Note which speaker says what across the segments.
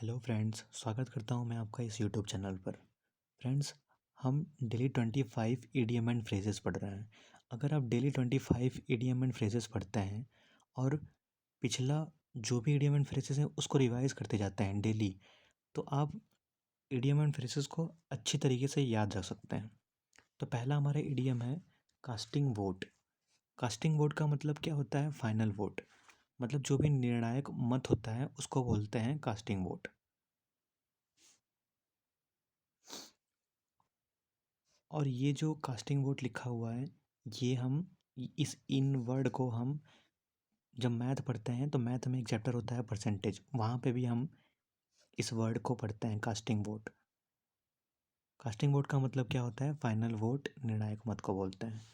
Speaker 1: Hello friends, स्वागत करता हूं मैं आपका इस यूट्यूब चैनल पर। फ्रेंड्स, हम डेली 25 ईडीएम एंड फ्रेजेस पढ़ रहे हैं। अगर आप डेली 25 ईडीएम एंड फ्रेजेस पढ़ते हैं और पिछला जो भी ईडीएम एंड फ्रेजेस हैं उसको रिवाइज करते जाते हैं डेली, तो आप ईडीएम एंड फ्रेजेस को अच्छी तरीके से याद रख सकते हैं। तो पहला हमारा ईडीएम है कास्टिंग वोट। कास्टिंग वोट का मतलब क्या होता है? Final vote. मतलब जो भी निर्णायक मत होता है उसको बोलते हैं कास्टिंग वोट। और ये जो कास्टिंग वोट लिखा हुआ है, ये हम इस इन वर्ड को हम जब मैथ पढ़ते हैं तो मैथ में एक चैप्टर होता है परसेंटेज, वहाँ पे भी हम इस वर्ड को पढ़ते हैं कास्टिंग वोट। कास्टिंग वोट का मतलब क्या होता है? फाइनल वोट, निर्णायक मत को बोलते हैं।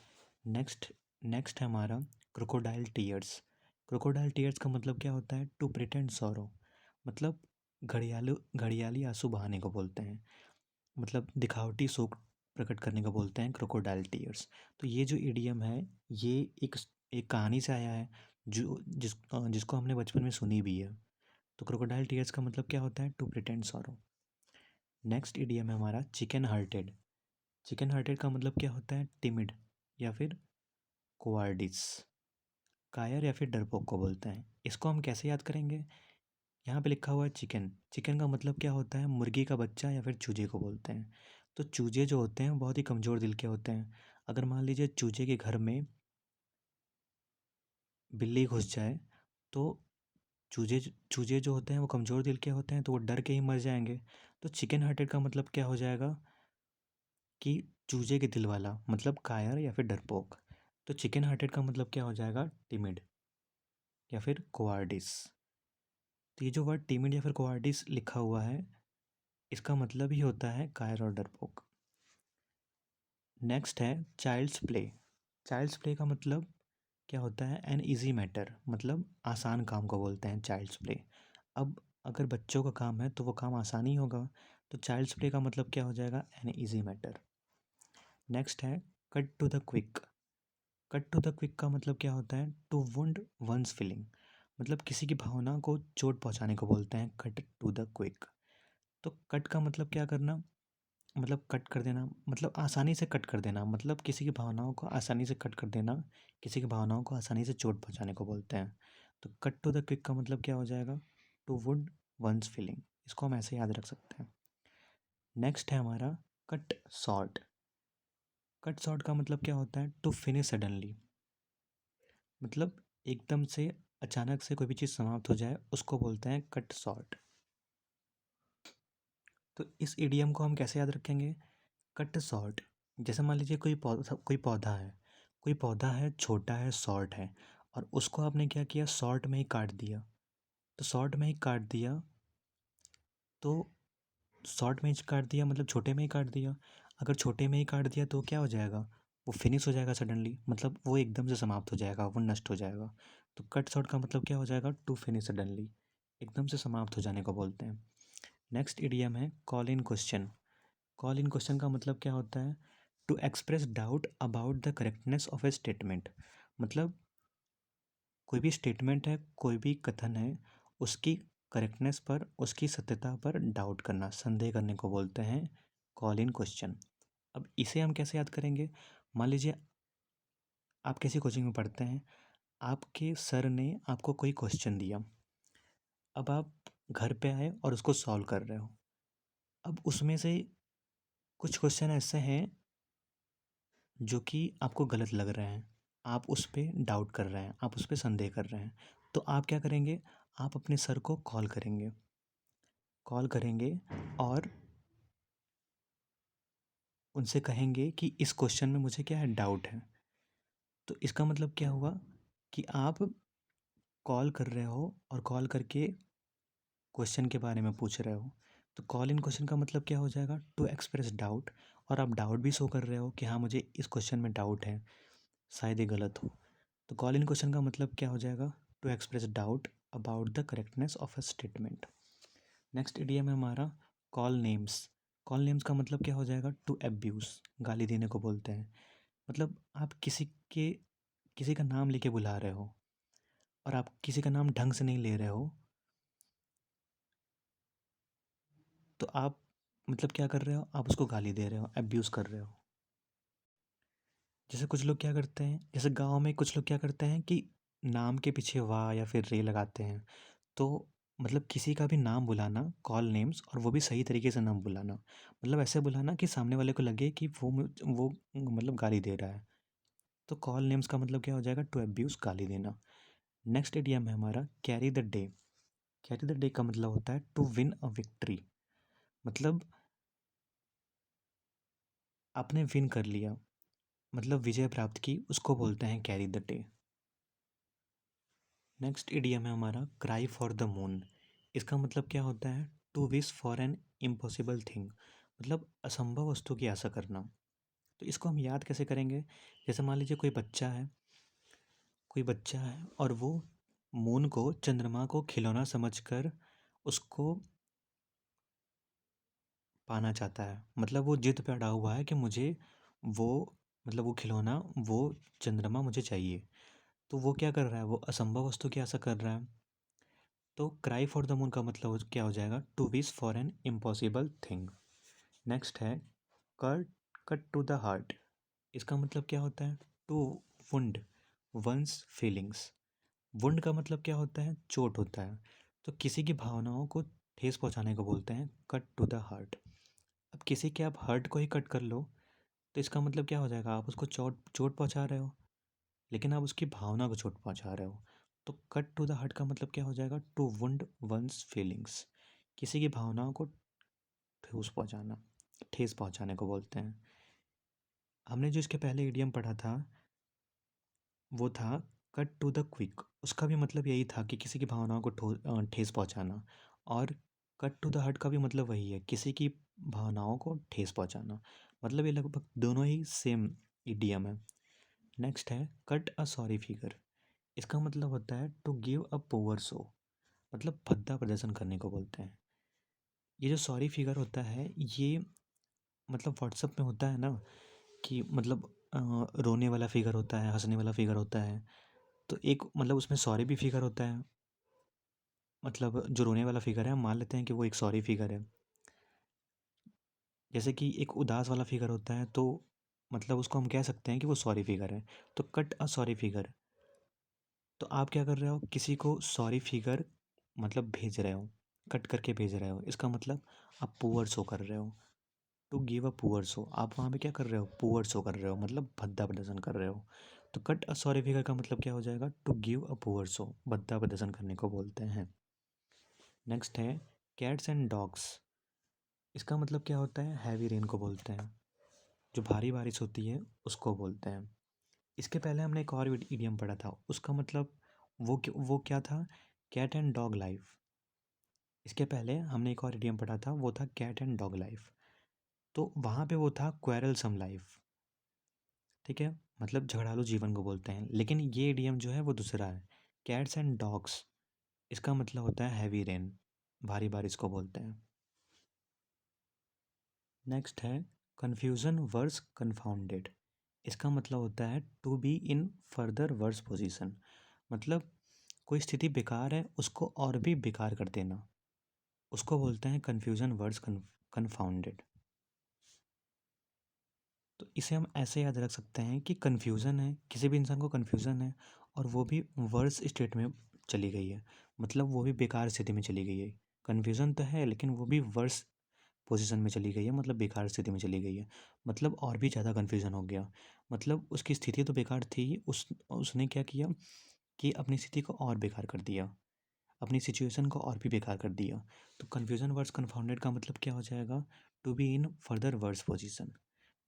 Speaker 1: नेक्स्ट नेक्स्ट है हमारा क्रोकोडाइल टीयर्स। क्रोकोडाइल टीयर्स का मतलब क्या होता है? To pretend sorrow. मतलब घड़ियाली आंसू बहाने को बोलते हैं। मतलब दिखावटी शोक प्रकट करने को बोलते हैं क्रोकोडाइल टीयर्स। तो ये जो इडियम है, ये एक कहानी से आया है जिसको हमने बचपन में सुनी भी है। तो क्रोकोडाइल टीयर्स का मतलब क्या होता है? To pretend sorrow. Next idiom है हमारा चिकन हार्टेड। चिकन हार्टेड का मतलब क्या होता है? टिमिड या फिर कोवार्डिस। कायर या फिर डरपोक को बोलते हैं। इसको हम कैसे याद करेंगे? यहाँ पे लिखा हुआ है चिकन। चिकन का मतलब क्या होता है? मुर्गी का बच्चा या फिर चूजे को बोलते हैं। तो चूजे जो होते हैं बहुत ही कमज़ोर दिल के होते हैं। अगर मान लीजिए चूजे के घर में बिल्ली घुस जाए, तो चूजे चूजे जो होते हैं वो कमज़ोर दिल के होते हैं, तो वो डर के ही मर जाएंगे। तो चिकन हार्टेड का मतलब क्या हो जाएगा कि चूजे के दिल वाला, मतलब कायर या फिर डरपोक। तो चिकन हार्टेड का मतलब क्या हो जाएगा? टिमिड या फिर कोवार्डिस। तो ये जो वर्ड टिमिड या फिर कोवार्डिस लिखा हुआ है, इसका मतलब ही होता है कायर और डरपोक। नेक्स्ट है चाइल्ड्स प्ले। चाइल्ड्स प्ले का मतलब क्या होता है? एन ईजी मैटर, मतलब आसान काम को बोलते हैं चाइल्ड्स प्ले। अब अगर बच्चों का काम है तो वो काम आसान ही होगा। तो चाइल्ड्स प्ले का मतलब क्या हो जाएगा? An easy matter. नेक्स्ट है cut to the quick. Cut to the quick का मतलब क्या होता है? To wound one's feeling. मतलब किसी की भावना को चोट पहुंचाने को बोलते हैं कट टू द क्विक। तो कट का मतलब क्या करना? मतलब कट कर देना, मतलब आसानी से कट कर देना, मतलब किसी की भावनाओं को आसानी से कट कर देना, किसी की भावनाओं को आसानी से चोट पहुंचाने को बोलते हैं। तो कट टू द क्विक का मतलब क्या हो जाएगा? To wound one's feeling. इसको हम ऐसे याद रख सकते हैं। नेक्स्ट है हमारा कट शॉर्ट। कट शॉर्ट का मतलब क्या होता है? To finish suddenly. मतलब एकदम से अचानक से कोई भी चीज़ समाप्त हो जाए उसको बोलते हैं कट शॉर्ट। तो इस इडियम को हम कैसे याद रखेंगे? Cut short. जैसे मान लीजिए कोई पौधा है, छोटा है, शॉर्ट है, और उसको आपने क्या किया? शॉर्ट में ही काट दिया। तो शॉर्ट में ही काट दिया, तो शॉर्ट में ही काट दिया मतलब छोटे में ही काट दिया। अगर छोटे में ही काट दिया तो क्या हो जाएगा? वो फिनिश हो जाएगा सडनली, मतलब वो एकदम से समाप्त हो जाएगा, वो नष्ट हो जाएगा। तो कट शॉर्ट का मतलब क्या हो जाएगा? टू फिनिश सडनली, एकदम से समाप्त हो जाने को बोलते हैं। नेक्स्ट इडियम है call in question. Call in question का मतलब क्या होता है? To express doubt about the correctness of a statement. मतलब कोई भी स्टेटमेंट है, कोई भी कथन है, उसकी करेक्टनेस पर, उसकी सत्यता पर डाउट करना, संदेह करने को बोलते हैं कॉल इन क्वेश्चन। अब इसे हम कैसे याद करेंगे? मान लीजिए आप किसी कोचिंग में पढ़ते हैं, आपके सर ने आपको कोई क्वेश्चन दिया। अब आप घर पे आए और उसको सॉल्व कर रहे हो। अब उसमें से कुछ क्वेश्चन ऐसे हैं जो कि आपको गलत लग रहे हैं, आप उस पर डाउट कर रहे हैं, आप उस पर संदेह कर रहे हैं। तो आप क्या करेंगे? आप अपने सर को कॉल करेंगे और उनसे कहेंगे कि इस क्वेश्चन में मुझे क्या है? डाउट है। तो इसका मतलब क्या हुआ कि आप कॉल कर रहे हो और कॉल करके क्वेश्चन के बारे में पूछ रहे हो। तो कॉल इन क्वेश्चन का मतलब क्या हो जाएगा? To express doubt. और आप डाउट भी शो कर रहे हो कि हाँ, मुझे इस क्वेश्चन में डाउट है, शायद ये गलत हो। तो कॉल इन क्वेश्चन का मतलब क्या हो जाएगा? To express doubt about the correctness of a statement. Next idiom है हमारा कॉल नेम्स। कॉल नेम्स का मतलब क्या हो जाएगा? टू एब्यूज़, गाली देने को बोलते हैं। मतलब आप किसी का नाम लेके बुला रहे हो और आप किसी का नाम ढंग से नहीं ले रहे हो, तो आप मतलब क्या कर रहे हो, आप उसको गाली दे रहे हो, अब्यूज़ कर रहे हो। जैसे कुछ लोग क्या करते हैं, जैसे गाँव में कुछ लोग क्या करते हैं कि नाम के पीछे वाह या फिर रे लगाते हैं। तो मतलब किसी का भी नाम बुलाना, कॉल नेम्स, और वो भी सही तरीके से नाम बुलाना। मतलब ऐसे बुलाना कि सामने वाले को लगे कि वो मतलब गाली दे रहा है। तो कॉल नेम्स का मतलब क्या हो जाएगा, टू अब्यूज़, गाली देना। नेक्स्ट इडियम है हमारा carry the day. Carry the day का मतलब होता है टू विन अ विक्ट्री। मतलब आपने विन कर लिया, मतलब विजय प्राप्त की, उसको बोलते हैं carry the day. Next idiom है हमारा क्राई फॉर द मून। इसका मतलब क्या होता है, to wish for an impossible thing. मतलब असंभव वस्तु की आशा करना। तो इसको हम याद कैसे करेंगे, जैसे मान लीजिए कोई बच्चा है और वो मून को, चंद्रमा को खिलौना समझकर उसको पाना चाहता है। मतलब वो जिद पे अड़ा हुआ है कि मुझे वो, मतलब वो खिलौना, वो चंद्रमा मुझे चाहिए। तो वो क्या कर रहा है, वो असंभव वस्तु की आशा कर रहा है। तो क्राई फॉर द मून का मतलब क्या हो जाएगा, to wish for an impossible thing. Next है cut cut to the heart. इसका मतलब क्या होता है, to wound one's feelings. Wound का मतलब क्या होता है, चोट होता है। तो किसी की भावनाओं को ठेस पहुंचाने को बोलते हैं कट टू द हार्ट। अब किसी के आप हर्ट को ही कट कर लो, तो इसका मतलब क्या हो जाएगा, आप उसको चोट चोट पहुंचा रहे हो, लेकिन आप उसकी भावना को चोट पहुंचा रहे हो। तो कट टू द हार्ट का मतलब क्या हो जाएगा, टू वुंड वंस फीलिंग्स। किसी की भावनाओं को ठोस पहुंचाना, ठेस पहुंचाने को बोलते हैं। हमने जो इसके पहले इडियम पढ़ा था वो था कट टू द क्विक। उसका भी मतलब यही था कि किसी की भावनाओं को ठेस पहुंचाना। और कट टू द हार्ट का भी मतलब वही है, किसी की भावनाओं को ठेस पहुंचाना। मतलब ये लगभग दोनों ही सेम इडियम है। नेक्स्ट है कट अ सॉरी फिगर। इसका मतलब होता है to give a poor show. मतलब भद्दा प्रदर्शन करने को बोलते हैं। ये जो सॉरी फिगर होता है, ये मतलब व्हाट्सअप में होता है ना, कि मतलब रोने वाला फिगर होता है, हंसने वाला फिगर होता है। तो एक मतलब उसमें सॉरी भी फिगर होता है। मतलब जो रोने वाला फिगर है, हम मान लेते हैं कि वो एक सॉरी फिगर है। जैसे कि एक उदास वाला फिगर होता है, तो मतलब उसको हम कह सकते हैं कि वो सॉरी फिगर है। तो कट अ सॉरी फिगर। तो आप क्या कर रहे हो, किसी को सॉरी फिगर मतलब भेज रहे हो, कट करके भेज रहे हो। इसका मतलब आप पुअर शो कर रहे हो, to give a poor show. आप वहाँ पे क्या कर रहे हो, पुअर शो कर रहे हो, मतलब भद्दा प्रदर्शन कर रहे हो। तो कट अ सॉरी फिगर का मतलब क्या हो जाएगा, to give a poor show, भद्दा प्रदर्शन करने को बोलते हैं। नेक्स्ट है कैट्स एंड डॉग्स। इसका मतलब क्या होता है, हैवी रेन को बोलते हैं। जो भारी बारिश होती है उसको बोलते हैं। इसके पहले हमने एक और इडियम पढ़ा था, उसका मतलब वो क्या था, कैट एंड डॉग लाइफ। इसके पहले हमने एक और इडियम पढ़ा था, वो था कैट एंड डॉग लाइफ। तो वहाँ पे वो था क्वेरलसम लाइफ। ठीक है, मतलब झगड़ालू जीवन को बोलते हैं। लेकिन ये इडियम जो है वो दूसरा है, कैट्स एंड डॉग्स। इसका मतलब होता है हैवी रेन, भारी बारिश को बोलते हैं। नेक्स्ट है कन्फ्यूज़न वर्स कन्फाउंडेड। इसका मतलब होता है to be in further worse position. मतलब कोई स्थिति बेकार है, उसको और भी बेकार कर देना, उसको बोलते हैं कन्फ्यूज़न वर्स कन्फाउंडेड। तो इसे हम ऐसे याद रख सकते हैं कि कन्फ्यूज़न है, किसी भी इंसान को कन्फ्यूज़न है, और वो भी वर्स स्टेट में चली गई है। मतलब वो भी बेकार स्थिति में चली गई है। कन्फ्यूज़न तो है लेकिन वो भी वर्स पोजीशन में चली गई है, मतलब बेकार स्थिति में चली गई है। मतलब और भी ज़्यादा कन्फ्यूज़न हो गया। मतलब उसकी स्थिति तो बेकार थी, उसने क्या किया कि अपनी स्थिति को और बेकार कर दिया, अपनी सिचुएशन को और भी बेकार कर दिया। तो कन्फ्यूज़न वर्स कन्फाउंडेड का मतलब क्या हो जाएगा, to be in further worse position.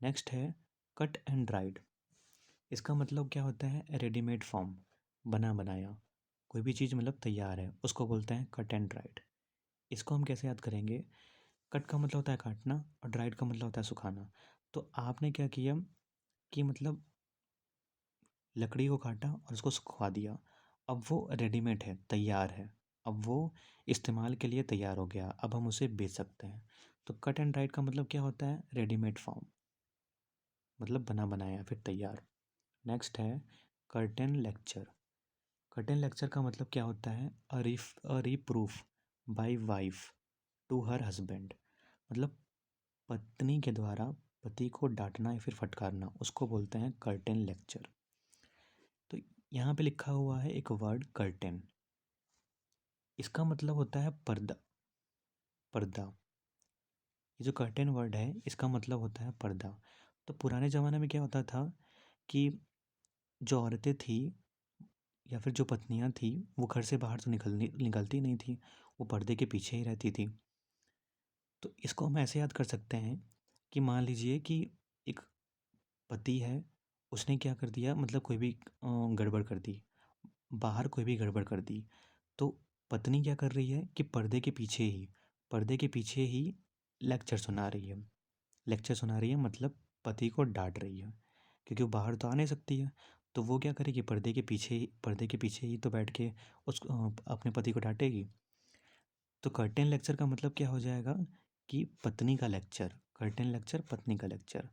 Speaker 1: Next है कट एंड ड्राइड। इसका मतलब क्या होता है, रेडीमेड फॉर्म, बना बनाया। कोई भी चीज़ मतलब तैयार है, उसको बोलते हैं कट एंड ड्राइड। इसको हम कैसे याद करेंगे, कट का मतलब होता है काटना और ड्राइड का मतलब होता है सुखाना। तो आपने क्या किया कि मतलब लकड़ी को काटा और उसको सुखवा दिया। अब वो रेडीमेड है, तैयार है। अब वो इस्तेमाल के लिए तैयार हो गया, अब हम उसे बेच सकते हैं। तो कट एंड ड्राइड का मतलब क्या होता है, रेडीमेड फॉर्म, मतलब बना बनाया फिर तैयार। नेक्स्ट है कर्टेन लेक्चर। कर्टेन लेक्चर का मतलब क्या होता है, a reproof by wife to her husband. मतलब पत्नी के द्वारा पति को डांटना या फिर फटकारना, उसको बोलते हैं कर्टेन लेक्चर। तो यहाँ पे लिखा हुआ है एक वर्ड कर्टेन, इसका मतलब होता है पर्दा। पर्दा, ये जो कर्टेन वर्ड है इसका मतलब होता है पर्दा। तो पुराने ज़माने में क्या होता था कि जो औरतें थी या फिर जो पत्नियां थी वो घर से बाहर तो निकलती नहीं थी, वो पर्दे के पीछे ही रहती थी। तो इसको हम ऐसे याद कर सकते हैं कि मान लीजिए कि एक पति है, उसने क्या कर दिया, मतलब कोई भी गड़बड़ कर दी, बाहर कोई भी गड़बड़ कर दी, तो पत्नी क्या कर रही है कि पर्दे के पीछे ही लेक्चर सुना रही है। लेक्चर सुना रही है मतलब पति को डांट रही है, क्योंकि वो बाहर तो आ नहीं सकती है। तो वो क्या करेगी, पर्दे के पीछे ही तो बैठ के अपने पति को डांटेगी। तो कर्टेन लेक्चर का मतलब क्या हो जाएगा कि पत्नी का लेक्चर, कर्टेन लेक्चर पत्नी का लेक्चर।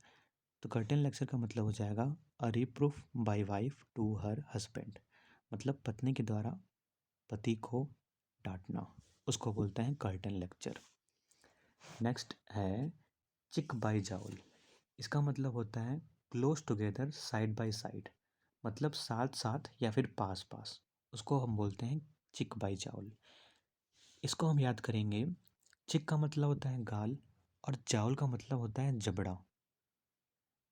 Speaker 1: तो कर्टेन लेक्चर का मतलब हो जाएगा a reproof by wife to her husband, मतलब पत्नी के द्वारा पति को डांटना, उसको बोलते हैं कर्टेन लेक्चर। नेक्स्ट है चिक बाय जाओल, इसका मतलब होता है close together side by side, मतलब साथ साथ या फिर पास पास, उसको हम बोलते हैं चिक बाय जाओल। इसको हम याद करेंगे, चिक का मतलब होता है गाल और जाओल का मतलब होता है जबड़ा।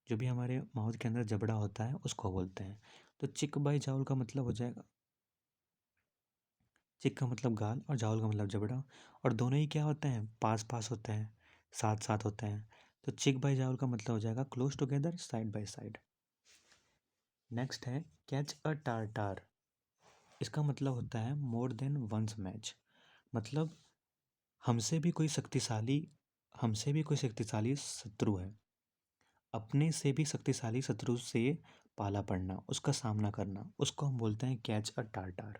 Speaker 1: जो भी हमारे माउथ के अंदर जबड़ा होता है उसको बोलते हैं। तो चिक बाय जाओल का मतलब हो जाएगा, चिक का मतलब गाल और जाओल का मतलब जबड़ा, और दोनों ही क्या होते हैं, पास पास होते हैं, साथ साथ होते हैं। तो चिक बाय जाओल का मतलब हो जाएगा close together side by side. Next है कैच अ टारटार, इसका मतलब होता है मोर देन वंस मैच, मतलब हमसे भी कोई शक्तिशाली हमसे भी कोई शक्तिशाली शत्रु है, अपने से भी शक्तिशाली शत्रु से पाला पड़ना, उसका सामना करना, उसको हम बोलते हैं catch a tartar.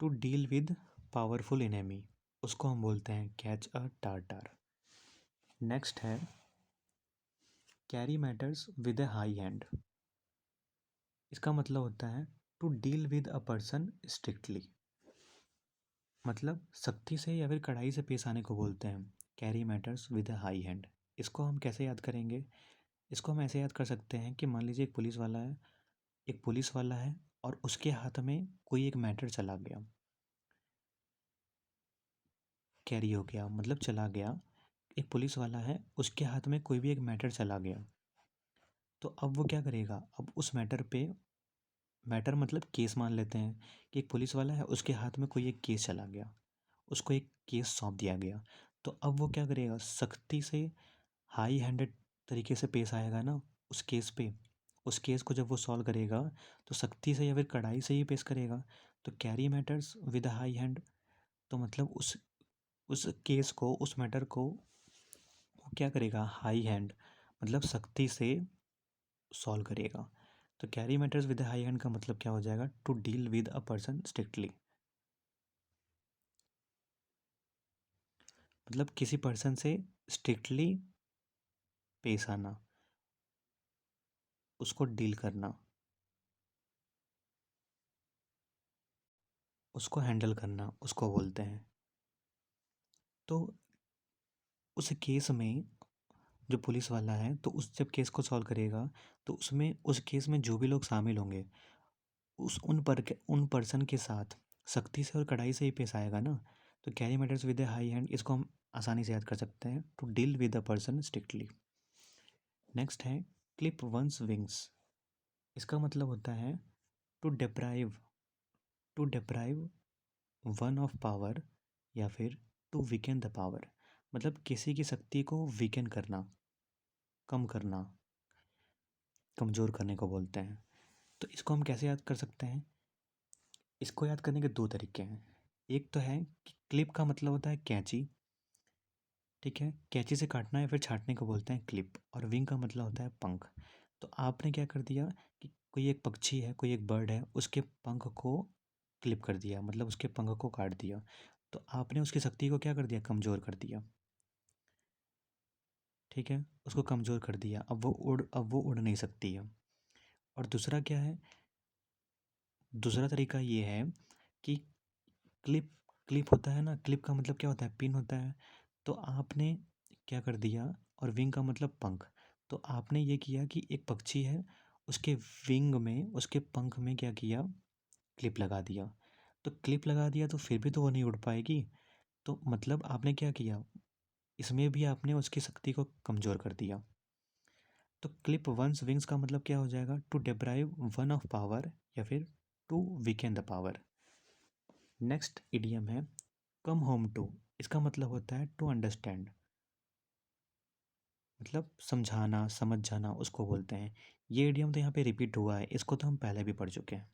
Speaker 1: To deal with powerful enemy, उसको हम बोलते हैं कैच अ टारटार। नेक्स्ट है carry matters with a high hand, इसका मतलब होता है to deal with a person strictly, मतलब सख्ती से या फिर कड़ाई से पेश आने को बोलते हैं carry matters with a high hand. इसको हम कैसे याद करेंगे, इसको हम ऐसे याद कर सकते हैं कि मान लीजिए एक पुलिस वाला है और उसके हाथ में कोई एक मैटर चला गया, कैरी हो गया मतलब चला गया। एक पुलिस वाला है, उसके हाथ में कोई भी एक मैटर चला गया, तो अब वो क्या करेगा, अब उस मैटर पे, मैटर मतलब केस मान लेते हैं कि एक पुलिस वाला है, उसके हाथ में कोई एक केस चला गया, उसको एक केस सौंप दिया गया। तो अब वो क्या करेगा, सख्ती से हाई हैंडेड तरीके से पेश आएगा ना उस केस पे। उस केस को जब वो सॉल्व करेगा तो सख्ती से या फिर कड़ाई से ही पेश करेगा। तो carry matters with high hand, तो मतलब उस केस को, उस मैटर को वो क्या करेगा, हाई हैंड मतलब सख्ती से सॉल्व करेगा। तो carry matters with high hand का मतलब क्या हो जाएगा, to deal with a person strictly, मतलब किसी पर्सन से स्ट्रिक्टली पेश आना, उसको डील करना, उसको हैंडल करना, उसको बोलते हैं। तो उस केस में जो पुलिस वाला है, तो उस जब केस को सॉल्व करेगा तो उसमें उस केस में जो भी लोग शामिल होंगे उन पर्सन के साथ सख्ती से और कड़ाई से ही पेश आएगा ना। तो carry matters with a high hand, इसको हम आसानी से याद कर सकते हैं, to deal with a person strictly. Next है क्लिप वंस विंग्स, इसका मतलब होता है to deprive to deprive one of power या फिर टू वीकेन द पावर, मतलब किसी की शक्ति को वीकेन करना, कम करना, कमज़ोर करने को बोलते हैं। तो इसको हम कैसे याद कर सकते हैं, इसको याद करने के दो तरीके हैं। एक तो है कि क्लिप का मतलब होता है कैंची, ठीक है, कैंची से काटना या फिर छाँटने को बोलते हैं क्लिप, और विंग का मतलब होता है पंख। तो आपने क्या कर दिया कि कोई एक पक्षी है, कोई एक बर्ड है, उसके पंख को क्लिप कर दिया, मतलब उसके पंख को काट दिया, तो आपने उसकी शक्ति को क्या कर दिया, कमज़ोर कर दिया, ठीक है, उसको कमज़ोर कर दिया, अब वो उड़ नहीं सकती है। और दूसरा क्या है, दूसरा तरीका ये है कि क्लिप क्लिप होता है ना, क्लिप का मतलब क्या होता है, पिन होता है। तो आपने क्या कर दिया, और विंग का मतलब पंख। तो आपने ये किया कि एक पक्षी है, उसके विंग में, उसके पंख में क्या किया, क्लिप लगा दिया। तो क्लिप लगा दिया तो फिर भी तो वो नहीं उड़ पाएगी। तो मतलब आपने क्या किया, इसमें भी आपने उसकी शक्ति को कमज़ोर कर दिया। तो क्लिप वंस विंग्स का मतलब क्या हो जाएगा, to deprive one of power, या फिर to weaken the power. Next idiom है कम होम टू। इसका मतलब होता है टू अंडरस्टैंड, मतलब समझाना, समझ जाना उसको बोलते हैं। ये इडियम तो यहाँ पे रिपीट हुआ है, इसको तो हम पहले भी पढ़ चुके हैं।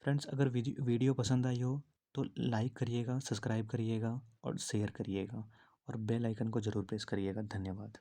Speaker 1: फ्रेंड्स, अगर वीडियो पसंद आई हो तो लाइक करिएगा, सब्सक्राइब करिएगा और शेयर करिएगा, और बेल आइकन को ज़रूर प्रेस करिएगा। धन्यवाद।